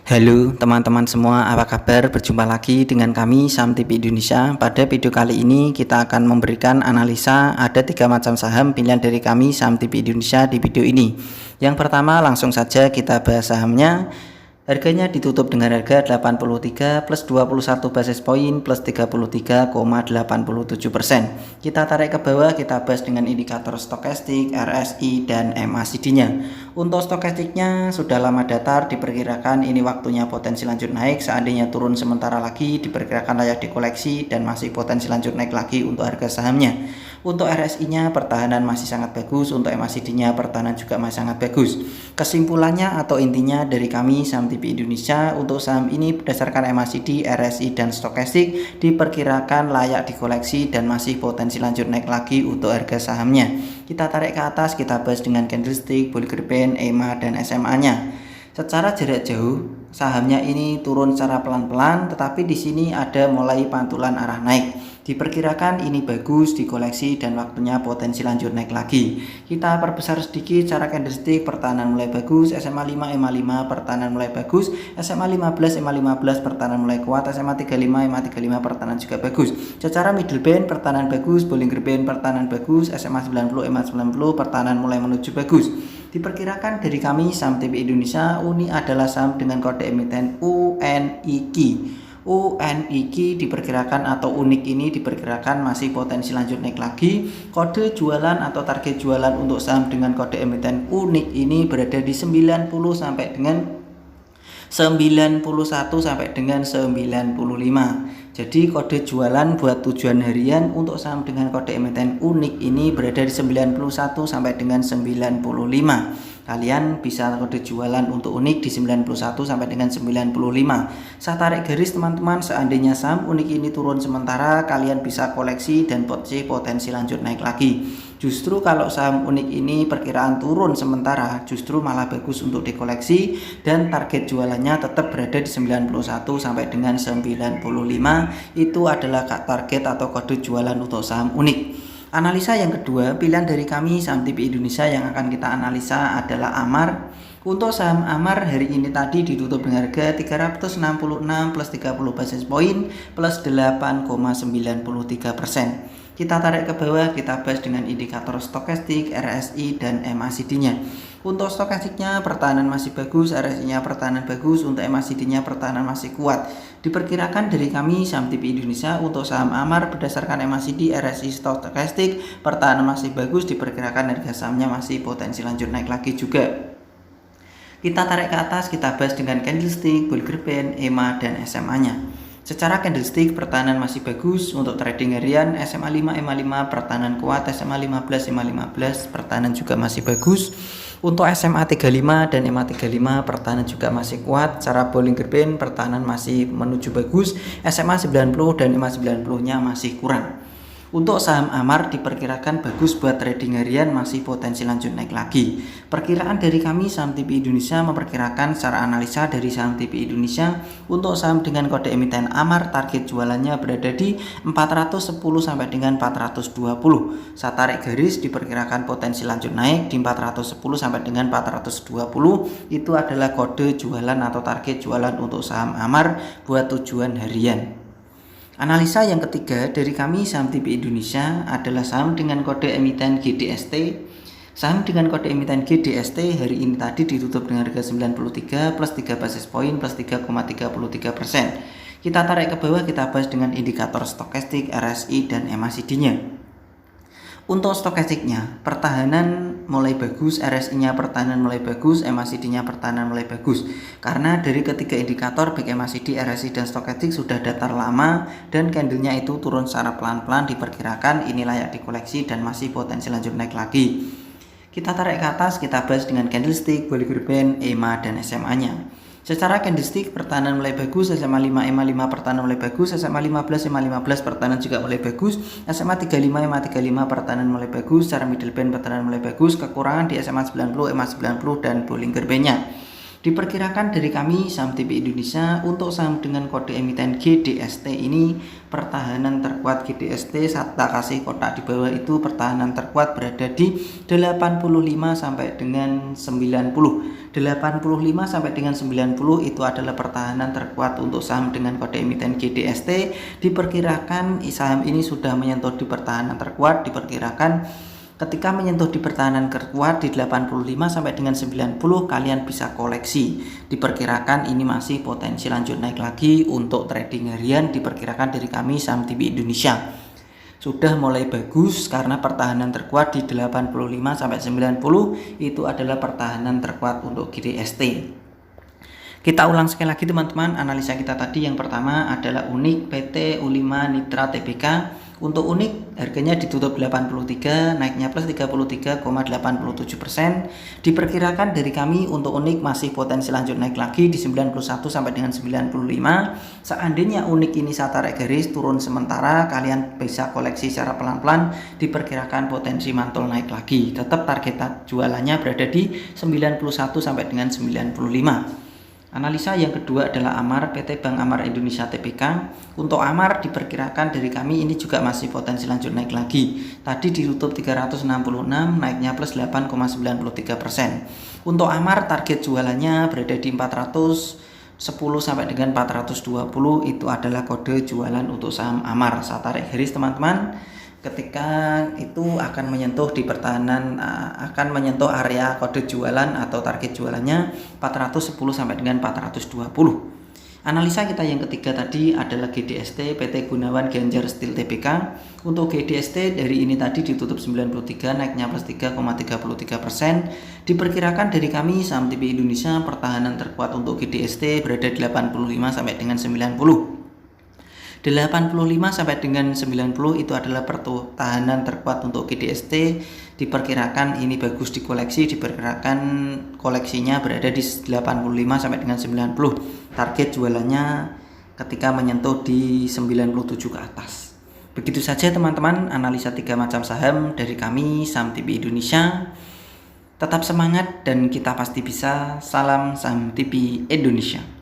Halo teman-teman semua, apa kabar? Berjumpa lagi dengan kami Saham TV Indonesia. Pada video kali ini kita akan memberikan analisa ada 3 macam saham pilihan dari kami Saham TV Indonesia di video ini. Yang pertama langsung saja kita bahas sahamnya. Harganya ditutup dengan harga 83 plus 21 basis point plus 33,87%. Kita tarik ke bawah, kita bahas dengan indikator stokastik, RSI, dan MACD-nya. Untuk stokastiknya sudah lama datar, diperkirakan ini waktunya potensi lanjut naik. Seandainya turun sementara lagi, diperkirakan layak dikoleksi dan masih potensi lanjut naik lagi untuk harga sahamnya. Untuk RSI-nya pertahanan masih sangat bagus, untuk MACD-nya pertahanan juga masih sangat bagus. Kesimpulannya atau intinya dari kami Saham TV Indonesia, untuk saham ini berdasarkan MACD, RSI, dan stokastik diperkirakan layak dikoleksi dan masih potensi lanjut naik lagi untuk harga sahamnya. Kita tarik ke atas, kita bahas dengan candlestick, Bollinger Band, EMA, dan SMA-nya. Secara jarak jauh, sahamnya ini turun secara pelan-pelan, tetapi di sini ada mulai pantulan arah naik. Diperkirakan ini bagus dikoleksi dan waktunya potensi lanjut naik lagi. Kita perbesar sedikit secara candlestick, pertahanan mulai bagus, SMA 5, EMA 5 pertahanan mulai bagus, SMA 15, EMA 15 pertahanan mulai kuat, SMA 35, EMA 35 pertahanan juga bagus. Secara middle band pertahanan bagus, Bollinger Band pertahanan bagus, SMA 90, EMA 90 pertahanan mulai menuju bagus. Diperkirakan dari kami Saham TV Indonesia, ini adalah saham dengan kode emiten UNIQ. UNIQ diperkirakan atau unik ini diperkirakan masih potensi lanjut naik lagi. Kode jualan atau target jualan untuk saham dengan kode emiten unik ini berada di 90 sampai dengan 91 sampai dengan 95. Jadi kode jualan buat tujuan harian untuk saham dengan kode emiten unik ini berada di 91 sampai dengan 95. Kalian bisa kode jualan untuk unik di 91 sampai dengan 95. Saya tarik garis teman-teman, seandainya saham unik ini turun sementara, kalian bisa koleksi dan potensi lanjut naik lagi. Justru kalau saham unik ini perkiraan turun sementara, justru malah bagus untuk dikoleksi dan target jualannya tetap berada di 91 sampai dengan 95. Itu adalah target atau kode jualan untuk saham unik. Analisa yang kedua, pilihan dari kami Saham TV Indonesia yang akan kita analisa adalah Amar. Untuk saham Amar hari ini tadi ditutup dengan harga 366 plus 30 basis point plus 8,93%. Kita tarik ke bawah, kita bahas dengan indikator stokastik, RSI, dan MACD-nya. Untuk stokastiknya pertahanan masih bagus, RSI-nya pertahanan bagus, untuk MACD-nya pertahanan masih kuat. Diperkirakan dari kami Saham TV Indonesia untuk saham Amar berdasarkan MACD, RSI, stokastik pertahanan masih bagus, diperkirakan harga sahamnya masih potensi lanjut naik lagi juga. Kita tarik ke atas, kita bahas dengan candlestick, Bollinger Band, EMA, dan SMA-nya. Secara candlestick pertahanan masih bagus untuk trading harian, SMA 5, EMA 5 pertahanan kuat, SMA 15, EMA 15 pertahanan juga masih bagus. Untuk SMA 35 dan EMA 35 pertahanan juga masih kuat. Secara Bollinger Band pertahanan masih menuju bagus, SMA 90 dan EMA 90-nya masih kurang. Untuk saham Amar diperkirakan bagus buat trading harian, masih potensi lanjut naik lagi. Perkiraan dari kami Saham TV Indonesia memperkirakan secara analisa dari Saham TV Indonesia untuk saham dengan kode emiten Amar target jualannya berada di 410 sampai dengan 420. Saya tarik garis, diperkirakan potensi lanjut naik di 410 sampai dengan 420. Itu adalah kode jualan atau target jualan untuk saham Amar buat tujuan harian. Analisa yang ketiga dari kami Saham TV Indonesia adalah saham dengan kode emiten GDST. Saham dengan kode emiten GDST hari ini tadi ditutup dengan harga 93 plus 3 basis point plus 3,33%. Kita tarik ke bawah, kita bahas dengan indikator stokastik, RSI, dan MACD-nya. Untuk stokastiknya pertahanan mulai bagus, RSI-nya pertahanan mulai bagus, MACD-nya pertahanan mulai bagus. Karena dari ketiga indikator baik MACD, RSI, dan stokastik sudah datar lama dan candlenya itu turun secara pelan-pelan, diperkirakan ini layak dikoleksi dan masih potensi lanjut naik lagi. Kita tarik ke atas, kita bahas dengan candlestick, Bollinger Band, EMA, dan SMA-nya. Secara candlestick pertahanan mulai bagus, SMA 5, EMA 5 pertahanan mulai bagus, SMA 15, EMA 15 pertahanan juga mulai bagus, SMA 35, EMA 35 pertahanan mulai bagus, secara middle band pertahanan mulai bagus, kekurangan di SMA 90, EMA 90, dan Bollinger Band-nya. Diperkirakan dari kami Saham TV Indonesia untuk saham dengan kode emiten GDST ini pertahanan terkuat GDST, saya kasih kotak di bawah itu, pertahanan terkuat berada di 85 sampai dengan 90. 85 85 sampai dengan 90 itu adalah pertahanan terkuat untuk saham dengan kode emiten GDST. Diperkirakan saham ini sudah menyentuh di pertahanan terkuat, diperkirakan ketika menyentuh di pertahanan terkuat di 85 sampai dengan 90 kalian bisa koleksi. Diperkirakan ini masih potensi lanjut naik lagi untuk trading harian, diperkirakan dari kami saham TV Indonesia sudah mulai bagus karena pertahanan terkuat di 85 sampai 90 itu adalah pertahanan terkuat untuk GDST. Kita ulang sekali lagi teman-teman analisa kita tadi. Yang pertama adalah Unik PT U5 Nitra Tbk. Untuk Unik harganya ditutup 83, naiknya plus 33,87%. Diperkirakan dari kami untuk Unik masih potensi lanjut naik lagi di 91 sampai dengan 95. Seandainya Unik ini saya tarik garis turun sementara, kalian bisa koleksi secara pelan-pelan, diperkirakan potensi mantul naik lagi. Tetap target jualannya berada di 91 sampai dengan 95. Analisa yang kedua adalah Amar PT Bank Amar Indonesia Tbk. Untuk Amar diperkirakan dari kami ini juga masih potensi lanjut naik lagi. Tadi ditutup 366, naiknya plus 8,93%. Untuk Amar target jualannya berada di 410 sampai dengan 420, itu adalah kode jualan untuk saham Amar. Saya tarik garis teman-teman. Ketika itu akan menyentuh di pertahanan, akan menyentuh area kode jualan atau target jualannya 410 sampai dengan 420. Analisa kita yang ketiga tadi adalah GDST PT Gunawan Ganjar Steel Tbk. Untuk GDST dari ini tadi ditutup 93, naiknya plus 3,33%. Diperkirakan dari kami saham TV Indonesia pertahanan terkuat untuk GDST berada 85 sampai dengan 90. 85 sampai dengan 90 itu adalah pertahanan terkuat untuk GDST. Diperkirakan ini bagus dikoleksi, diperkirakan koleksinya berada di 85 sampai dengan 90. Target jualannya ketika menyentuh di 97 ke atas. Begitu saja teman-teman analisa 3 macam saham dari kami saham TV Indonesia. Tetap semangat dan kita pasti bisa. Salam saham TV Indonesia.